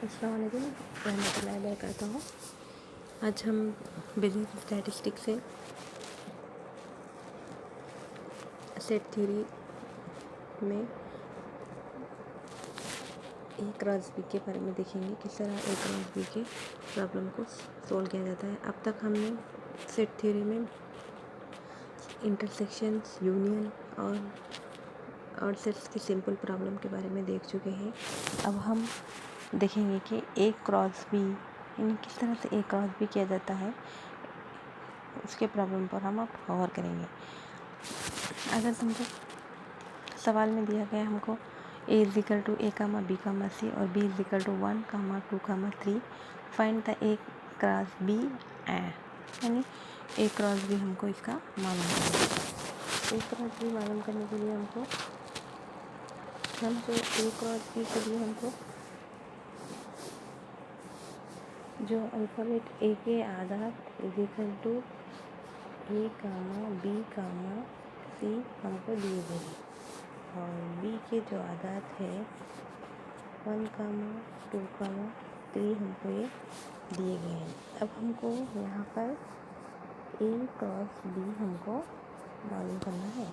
अस्सलाम वालेकुम, रहमतुल्लाहि वबरकातुहू। आज हम बिजनेस स्टैटिस्टिक्स से सेट थ्योरी में ए क्रॉस बी के बारे में देखेंगे, किस तरह ए क्रॉस बी के प्रॉब्लम को सोल्व किया जाता है। अब तक हमने सेट थ्योरी में इंटरसेक्शंस, यूनियन और सेट्स की सिंपल प्रॉब्लम के बारे में देख चुके हैं। अब हम देखेंगे कि ए क्रॉस बी यानी किस तरह से ए क्रॉस बी किया जाता है, उसके प्रॉब्लम पर हम अब गौर करेंगे। अगर समझो सवाल में दिया गया हमको A is equal to A comma B comma C और B is equal to 1 comma 2 comma 3, find the A cross B यानी ए क्रॉस बी हमको इसका मालूम करना है। ए क्रॉस बी मालूम करने के लिए हमको ए क्रॉस बी के लिए हमको जो अल्फ़ाबेट ए के आधार is equal to A comma B comma C हमको दिए गए हैं और बी के जो आदात है 1 कामा 2 कामा 3 हमको ये दिए गए हैं। अब हमको यहाँ पर ए क्रॉस बी हमको मालूम करना है।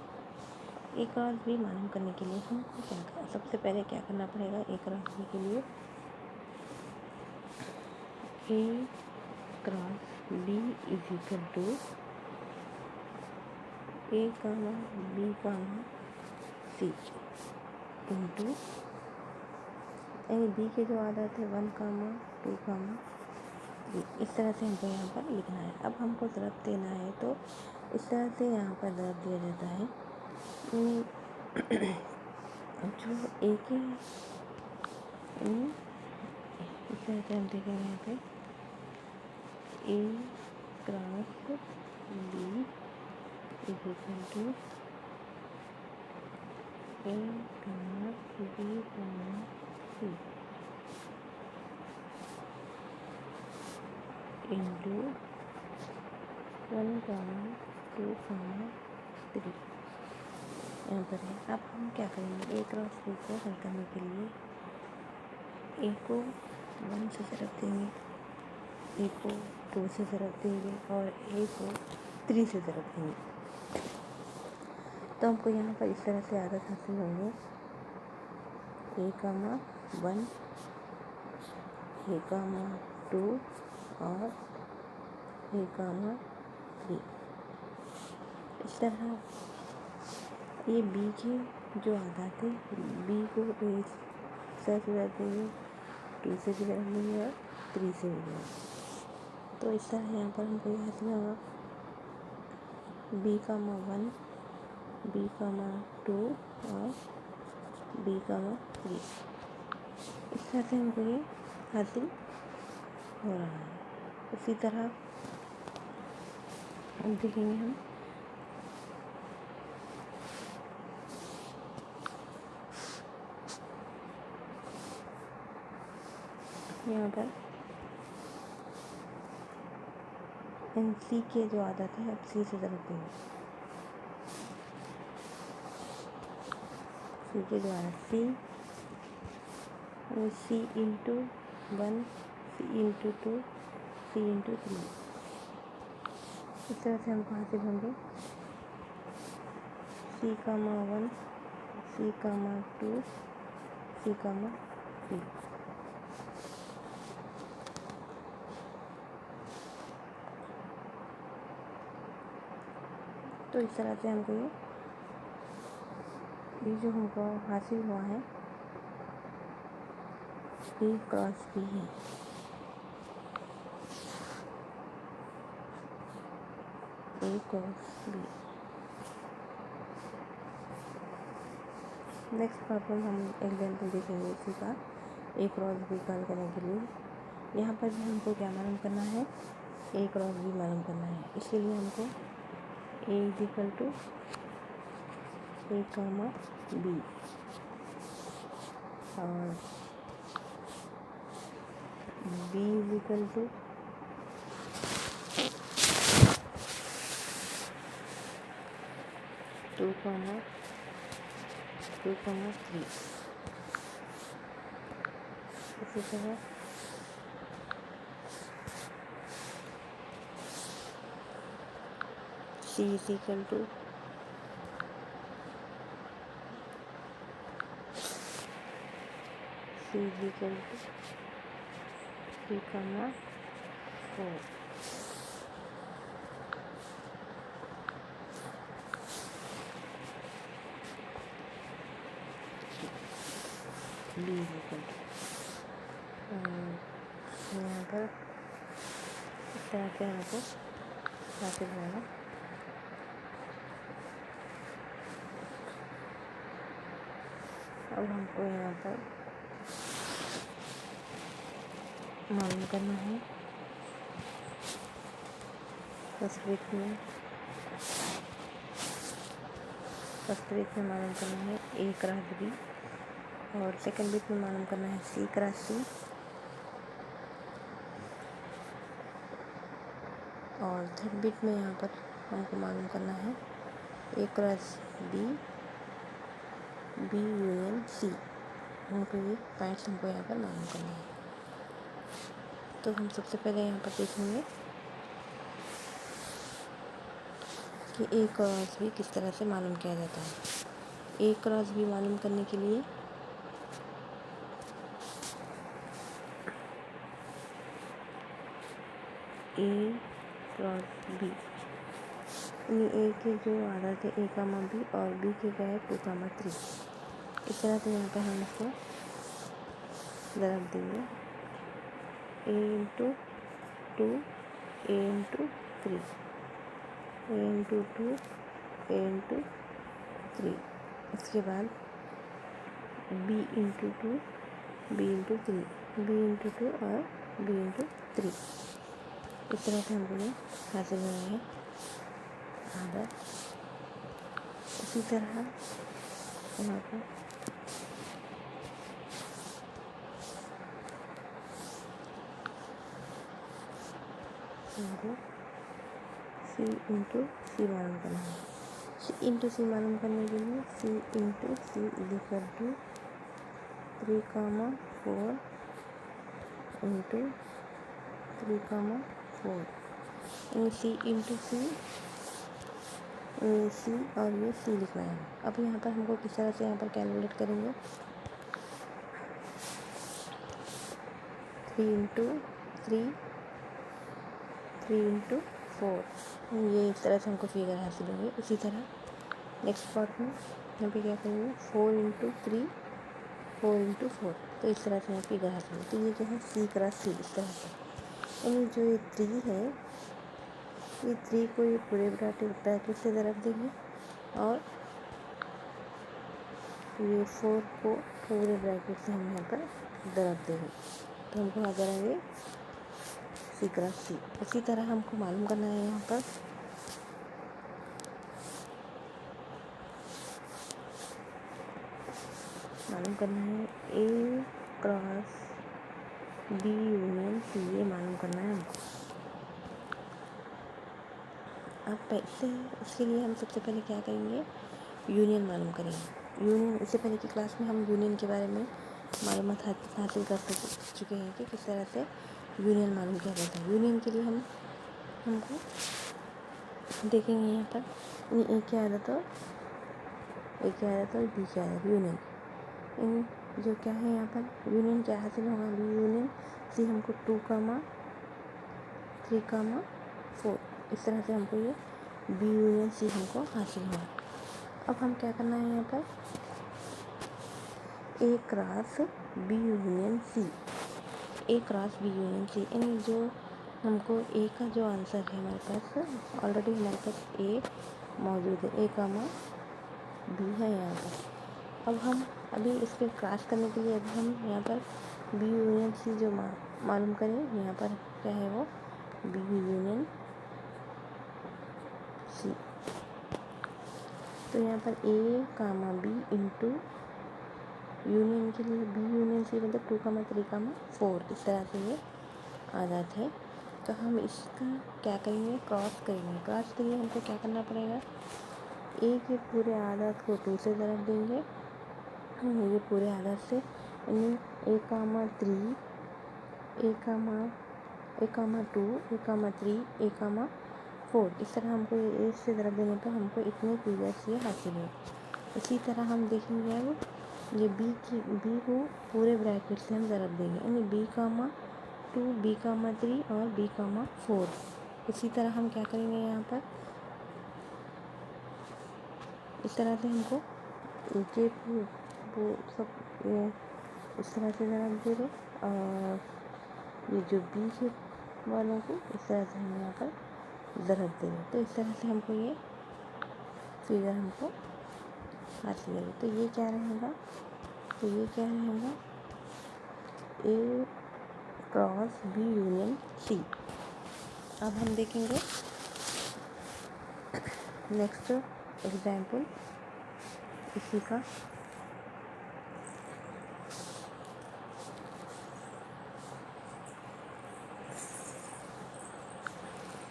ए क्रॉस बी मालूम करने के लिए हमको सबसे पहले क्या करना पड़ेगा? ए क्रॉस बी के लिए A cross B is equal to A comma B comma C into यानी बी के जो आदत है 1 कामा 2 कामा 3, इस तरह से हमको यहाँ पर लिखना है। अब हमको ज़रब देना है तो इस तरह से यहाँ पर ज़रब दिया जाता है। जो ए के इस तरह से हम देखेंगे यहाँ पे A cross B is equal to A comma B comma C into 1 comma 2 comma 3 यहाँ पर है। अब हम क्या करेंगे? ए क्रॉस बी को हल करने के लिए ए को 1 से ज़रब देंगे, ए को 2 से ज़रब देंगे और ए को 3 से ज़रब देंगे। तो हमको यहाँ पर इस तरह से आदत हासिल होंगे ए कामा 1, ए कामा 2 और ए कामा 3। इस तरह ये बी के जो आदात है, बी को ए से ज़रब देंगे, 2 से भी ज़रब देंगे और 3 से भी देंगे। तो इस तरह यहाँ पर हमको ये हासिल होगा बी कामा 1, बी कामा 2 और बी कामा 3। इस तरह से हमको ये हासिल हो रहा है। उसी तरह अब देखेंगे हम यहाँ पर एन सी के जो आदत है, अब सी से ज़रब देंगे। सी के जो आदत सी इंटू 1, सी इंटू 2, सी इंटू 3। इस तरह से हमको हासिल होंगे सी कामा 1, सी कामा 2, सी कामा 3। तो इस तरह से हमको ये जो हमको हासिल हुआ है ए क्रॉस बी है। ए क्रॉस बी। नेक्स्ट प्रॉब्लम हम एग्जाम्पल देखेंगे इसी का ए क्रॉस बी हल करने के लिए। यहाँ पर भी हमको क्या मालूम करना है? ए क्रॉस बी मालूम करना है। इसके लिए हमको A is equal to A comma B और B is equal to 2 comma 2 comma 3। इसी तरह C is equal to C is equal to 3, 4. B is equal to यहाँ पर इस तरह से हमको हासिल होगा। अब हमको यहाँ पर मालूम करना है फर्स्ट ब्रेक में मालूम करना है A क्रॉस B और सेकंड ब्रेक में मालूम करना है C क्रॉस C और थर्ड बिट में यहाँ पर हमको मालूम करना है A cross B union C। हमको ये पॉइंट्स हमको यहाँ पर मालूम करना है। तो हम सबसे पहले यहाँ पर देखेंगे कि A क्रॉस B किस तरह से मालूम किया जाता है। A क्रॉस B मालूम करने के लिए A क्रॉस B यानी A के जो आधा थे A कामा B और B के क्या है 2, 3। इस तरह से यहाँ पर हम इसको ज़रूर देंगे A into 2 A into 3 A into 2 A into 3। इसके बाद B into 2 B into 3 B into 2 और B इंटू 3। इस तरह से हमको ये हासिल हो रहा है आधा। उसी तरह यहाँ पर हमको C इंटू C मालूम करना है। C इंटू C मालूम करने के लिए C into C is equal to 3, 4 into 3, 4 यानी C इंटू C और ये C लिखना है। अब यहाँ पर हमको किस तरह से यहाँ पर कैलकुलेट करेंगे 3 इंटू 3 इंटू 4 ये इस तरह से हमको फिगर हासिल होंगे। उसी तरह नेक्स्ट पार्ट में यहाँ पे क्या करेंगे 4 इंटू 3 4 इंटू 4। तो इस तरह से यहाँ फिगर हासिल होगी। तो ये जो है C क्रॉस C इस तरह से यानी जो ये 3 है ये 3 को ये पूरे ब्रैकेट से ज़रब देंगे और ये 4 को पूरे ब्रैकेट से हम यहाँ पर ज़रब देंगे। तो हमको आ जाएंगे C क्रॉस C। उसी तरह हमको मालूम करना है यहाँ पर A cross B union C ये मालूम करना है हमको। अब पैसे उसके लिए हम सबसे पहले क्या करेंगे यूनियन मालूम करेंगे। यूनियन इससे पहले की क्लास में हम यूनियन के बारे में मालूमात हासिल कर चुके हैं कि किस तरह से यूनियन मालूम किया जाता है। यूनियन के लिए हमको देखेंगे यहाँ पर A क्या आदत और B क्या आदत यूनियन इन जो क्या है यहाँ पर यूनियन क्या हासिल होगा B यूनियन C हमको 2, 3, 4 इस तरह से हमको ये B यूनियन C हमको हासिल हुआ। अब हम क्या करना है यहाँ पर A cross B union C यानी जो हमको A का जो आंसर है हमारे पास ऑलरेडी हमारे पास A मौजूद है A कामा B है यहाँ पर। अब हम अभी इस पर क्रॉस करने के लिए अब हम यहाँ पर B यूनियन C जो मालूम करें यहाँ पर क्या है वो B यूनियन C। तो यहाँ पर A comma B into union के लिए B यूनियन C मतलब 2, 3, 4 इस तरह से ये आ जाता है। तो हम इसका क्या करेंगे क्रॉस करेंगे। क्रॉस के लिए हमको क्या करना पड़ेगा A के पूरे आदत को 2 से ज़रब देंगे ये पूरे आदत से यानी A comma 3 A comma 2 A comma 3 A कामा 4। इस तरह हमको ए से ज़रब देने पर हमको इतने फिगर्स ये हासिल है। इसी तरह हम देखेंगे अब ये बी को पूरे ब्रैकेट से हम ज़रब देंगे, यानी B,2, B,3 और B,4। इसी तरह हम क्या करेंगे यहाँ पर, इस तरह से हमको ये वो सब इस तरह से ज़रब दे दो, और ये जो बी के वालों को इस तरह से हम यहाँ पर ज़रब दे दो। तो इस तरह से हमको ये फिगर हमको हासिल है। तो ये क्या रहेगा, A cross B union C। अब हम देखेंगे नेक्स्ट एग्जाम्पल इसी का।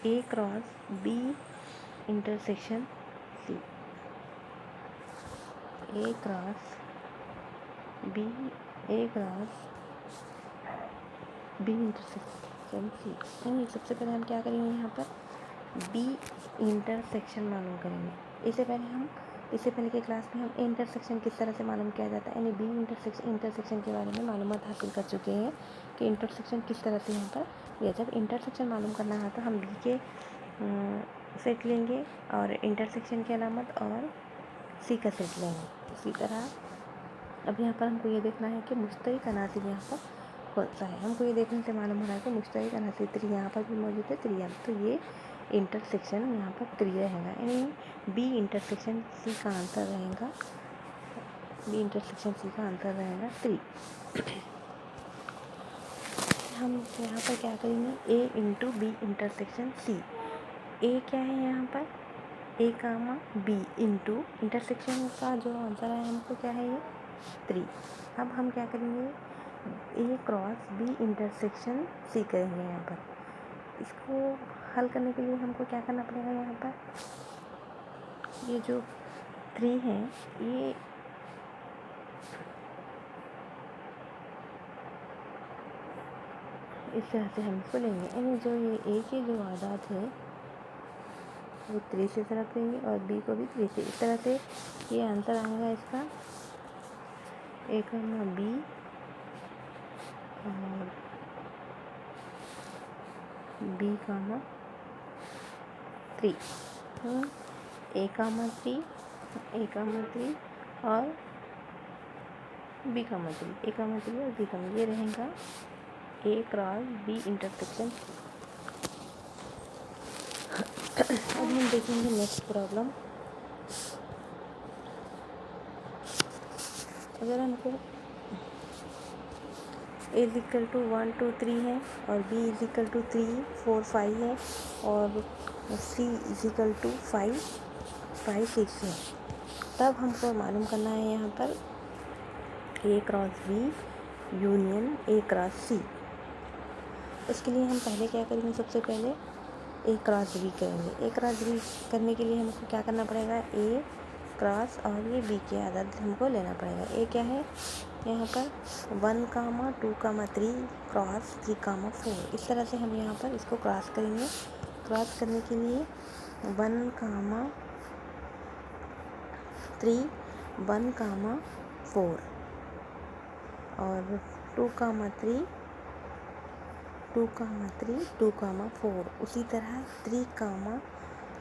A cross B intersection C। A cross B intersection C। यानी सबसे पहले हम क्या करेंगे, यहाँ पर B इंटरसेक्शन मालूम करेंगे। इससे पहले के क्लास में हम इंटरसेक्शन किस तरह से मालूम किया जाता है, यानी B इंटरसेक्शन के बारे में मालूमात हासिल कर चुके हैं कि इंटरसेक्शन किस तरह से यहाँ पर या जब इंटरसेक्शन मालूम करना है तो हम B के सेट लेंगे और इंटरसेक्शन की अलामत और C का सेट लेंगे। इसी तरह अब यहाँ पर हमको ये देखना है कि मुश्तरक अनासिर यहाँ पर कौन सा है। हमको ये देखने से मालूम हो रहा है कि मुश्तरक अनासिर 3 यहाँ पर भी मौजूद है, 3 यहाँ, तो ये इंटरसेक्शन यहाँ पर 3 रहेगा, यानी B इंटरसेक्शन C का आंसर रहेगा, B 3। हम यहाँ पर क्या करेंगे, A into B intersection C। A क्या है यहाँ पर, A comma B into intersection का जो आंसर है हमको क्या है, ये 3। अब हम क्या करेंगे, A cross B intersection C करेंगे। यहाँ पर इसको हल करने के लिए हमको क्या करना पड़ेगा, यहाँ पर ये जो 3 है ये इस तरह से हम इसको लेंगे, यानी जो ये A के जो आदात है वो 3 से ज़रब देंगे और B को भी 3 से। इस तरह से ये आंसर आएगा इसका A कामा B और B कामा 3, A कामा 3 और B कामा 3, A कामा 3 और B कामा, ये रहेगा A क्रॉस B इंटरसेक्शन। अब हम देखेंगे नेक्स्ट प्रॉब्लम। अगर हमको A इक्वल टू 1 2 3 है और B इक्वल टू 3 4 5 है और C इक्वल टू 5 6 है, तब हमको मालूम करना है यहाँ पर A cross B union A cross C। उसके लिए हम पहले क्या करेंगे, सबसे पहले A क्रॉस B करेंगे। A क्रॉस B करने के लिए हमको क्या करना पड़ेगा, A क्रॉस और ये B की आदत हमको लेना पड़ेगा। A क्या है यहाँ पर 1 कामा 2 कामा 3 क्रॉस 3 कामा 4। इस तरह से हम यहाँ पर इसको क्रॉस करेंगे। क्रॉस करने के लिए 1 कामा 3 1 कामा 4 और 2 कामा 3 2 कामा 3 2 कामा 4। उसी तरह 3 कामा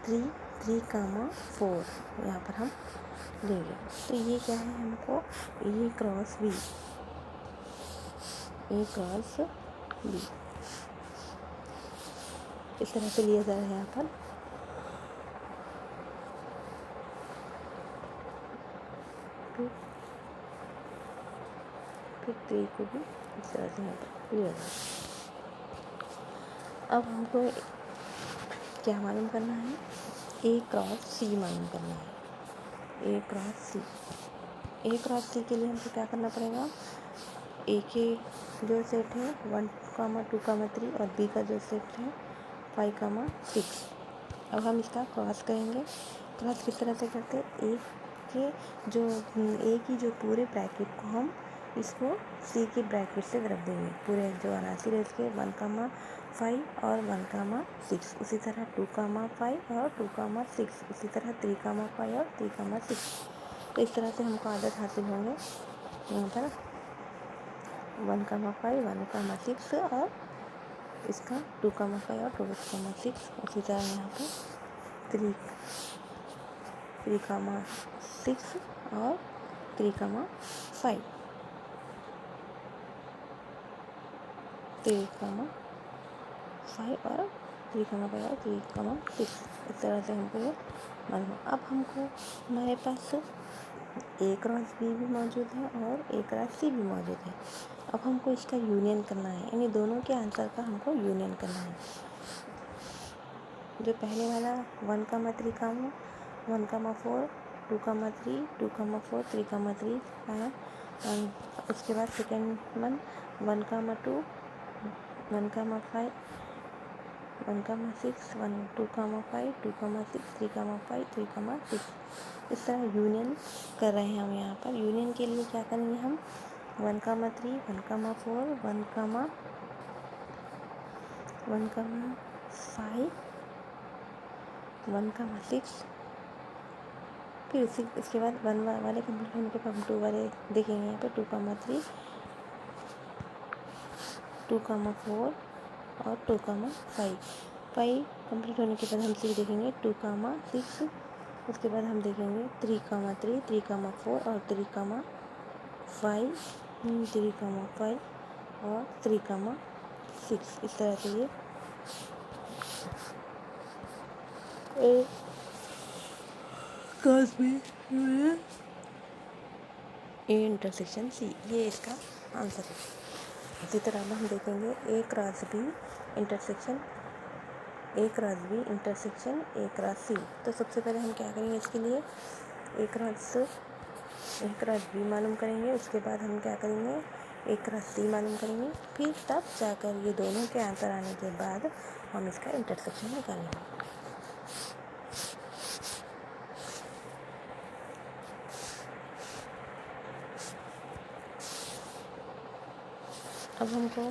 3 3 कामा 4 यहाँ पर हम लेंगे। तो ये क्या है हमको A क्रॉस B इस तरह से लिया जा रहा है यहाँ पर। फिर 3 को भी इस तरह से यहाँ पर लिया जा रहा है। अब हमको क्या मालूम करना है, A क्रॉस C मालूम करना है। A क्रॉस C के लिए हमको क्या करना पड़ेगा, A के जो सेट है 1 कामा 2 कामा 3 और B का जो सेट है 5 कामा 6। अब हम इसका क्रॉस करेंगे। क्रॉस किस तरह से करते हैं, A की जो पूरे ब्रैकेट को हम इसको C की ब्रैकेट से ज़रब देंगे। पूरे जो अनासिर है इसके 1 कामा 5 और 1,6। उसी तरह 2,5 और 2,6। उसी तरह 3,5 और 3,6। तो इस तरह से हमको आदत हासिल होंगे यहाँ पर 1,5 1,6 और इसका 2,5 और 2,6। उसी तरह यहाँ पर 3,6 और 3,5 और 3,5 और 3,6। इस तरह से हमको ये मालूम। अब हमको हमारे पास A क्रॉस B भी मौजूद है और A क्रॉस C भी मौजूद है। अब हमको इसका यूनियन करना है, यानी दोनों के आंसर का हमको यूनियन करना है। जो पहले वाला 1,3, 1,4, 2,3, 2,4, 3,3 है। उसके बाद सेकेंड वन 1,2, 1,5, 1,6, 2,5, 2,6, 3,5, 3,6। इस तरह यूनियन कर रहे हैं हम यहाँ पर। यूनियन के लिए क्या करेंगे हम 1,3, 1,4, 1,5, वन कामा सिक्स। फिर इसके बाद 1 वाले कंप्लीट होने के बाद हम 2 वाले देखेंगे यहाँ पे 2,3, 2,4 और 2,5। 5 कंप्लीट होने के बाद हम 6 देखेंगे 2,6। उसके बाद हम देखेंगे 3,3, 3,4 और 3,5, 3,5 और 3,6। इस तरह से ये cross B A intersection C, ये इसका आंसर है। इसी तरह हम देखेंगे A cross B intersection A cross C. तो सबसे पहले हम क्या करेंगे, इसके लिए ए क्रॉस बी मालूम करेंगे। उसके बाद हम क्या करेंगे, ए क्रॉस सी मालूम करेंगे। फिर तब जाकर ये दोनों के आंसर आने के बाद हम इसका इंटरसेक्शन निकालेंगे। अब हमको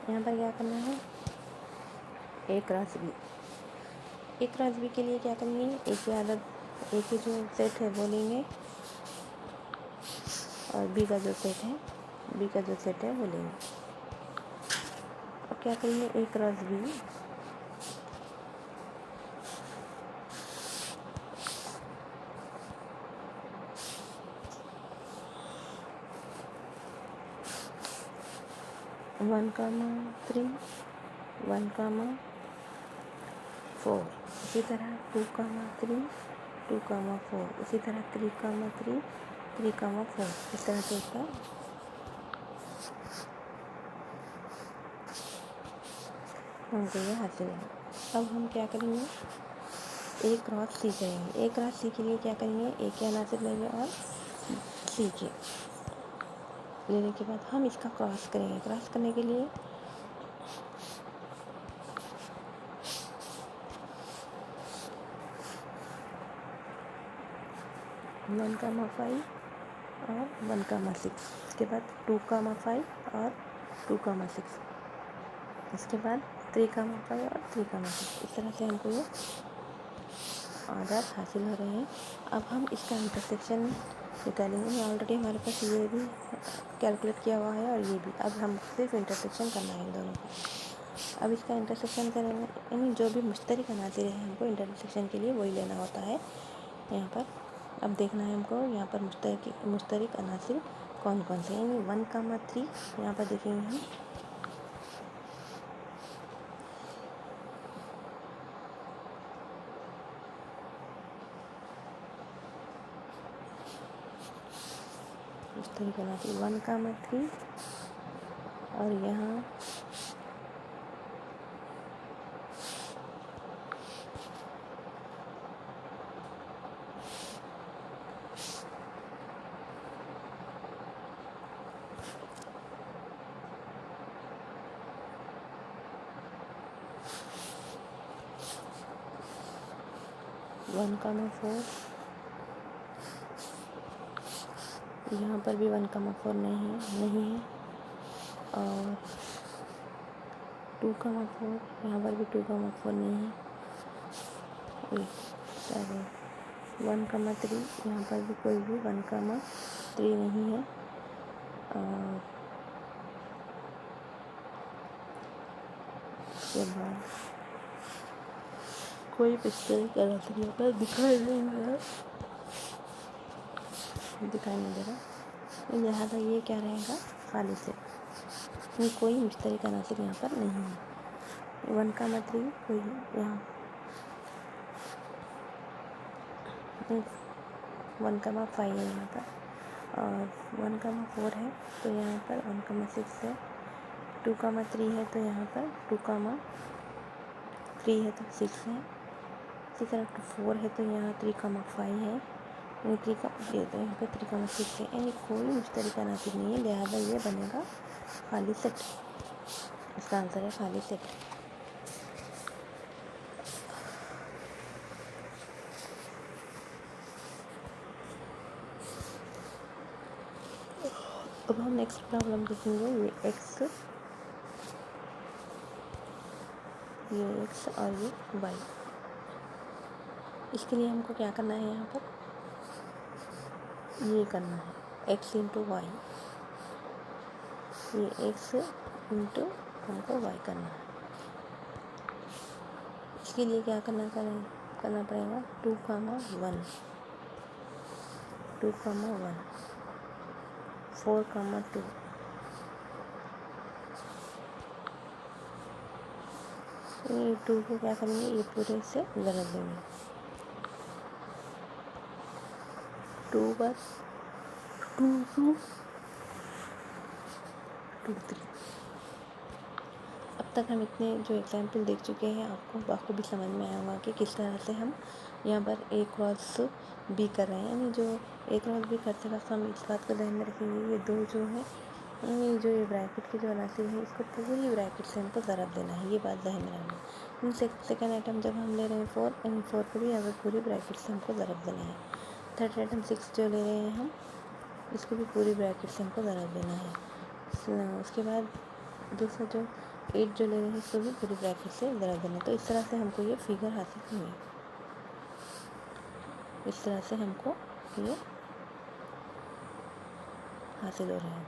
यहाँ पर क्या करना है, ए क्रॉस बी के लिए क्या करेंगे, ए की जो सेट है वो लेंगे और बी का जो सेट है वो लेंगे। अब क्या करेंगे, ए क्रॉस बी 1,3, 1,4। इसी तरह 2,3, 2,4। इसी तरह 3,3, 3,4। इस तरह से इसका हमको ये हासिल है। अब हम क्या करेंगे, ए क्रॉस सी करेंगे। ए क्रॉस सी के लिए क्या करेंगे, ए के अनासिर लेंगे और सी के लेने के बाद हम इसका क्रॉस करेंगे। क्रॉस करने के लिए 1,5 और 1,6। इसके बाद 2,5 और 2,6। इसके बाद 3,5 और 3,6। इस तरह से हमको ये आदत हासिल हो रहे हैं। अब हम इसका इंटरसेक्शन निकालेंगे। ऑलरेडी हमारे पास ये भी कैलकुलेट किया हुआ है और ये भी। अब हम सिर्फ इंटरसेक्शन करना है इन दोनों का। अब इसका इंटरसेक्शन करेंगे, यानी जो भी मुश्तरक अनासिर है हमको इंटरसेक्शन के लिए वही लेना होता है यहाँ पर। अब देखना है हमको यहाँ पर मुश्तरक अनासिर कौन कौन से, यानी 1,3 यहाँ पर देखेंगे हम। मुश्तरक अनासिर 1,3 और यहाँ 1,4। यहाँ पर भी 1,4 नहीं है और 2,4, यहाँ पर भी 2,4 नहीं है। 1,3, यहाँ पर भी कोई भी 1,3 नहीं है। और उसके बाद कोई पिक्चर गलत यहाँ पर दिखाई नहीं दे रहा, लिहाजा ये क्या रहेगा, खाली सेट। कोई मुश्तरक अनासिर यहाँ पर नहीं है। 1,3 कोई यहाँ 1,5 है यहाँ पर, और 1,4 है तो यहाँ पर 1,6 है। 2,3 है तो यहाँ पर 2,3 है तो 6 है। इसी तरह 4 है तो यहाँ 3,5 है, यानी 3 तो यहाँ पर 3,6 है, यानी कोई मुश्तरक अनासिर नहीं है, लिहाजा ये बनेगा खाली सेट। इसका आंसर है खाली सेट। अब हम नेक्स्ट प्रॉब्लम देखेंगे। ये x और ये y। इसके लिए हमको क्या करना है, यहाँ पर ये करना है x इंटू वाई, ये x इंटू हमको y करना है। इसके लिए क्या करना पड़ेगा 2,1 4,2 ये 2 को क्या करेंगे, ये पूरे से ज़रब देंगे। 2 बार 2 2 2 3। अब तक हम इतने जो एग्जाम्पल देख चुके हैं, आपको भी समझ में आया होगा कि किस तरह से हम यहाँ पर A क्रॉस B कर रहे हैं। यानी जो A क्रॉस B करते वक्त हम इस बात को ध्यान में रखेंगे, ये 2 जो है, जो ये ब्रैकेट की जो अनासिर है, इसको पूरी ब्रैकेट से हमको ज़रब देना है, ये बात ध्यान में रखना। सेकेंड आइटम जब हम ले रहे हैं 4, यानी 4 को भी अगर पूरी ब्रैकेट से हमको ज़रब देना है। थर्ड आइटम 6 जो ले रहे हैं हम, इसको भी पूरी ब्रैकेट से हमको ज़रब देना है। उसके बाद दूसरा जो 8 जो ले रहे हैं, इसको भी पूरी ब्रैकेट से ज़रब देना है। तो इस तरह से हमको ये फिगर हासिल हुई, इस तरह से हमको ये हासिल हो रहा है।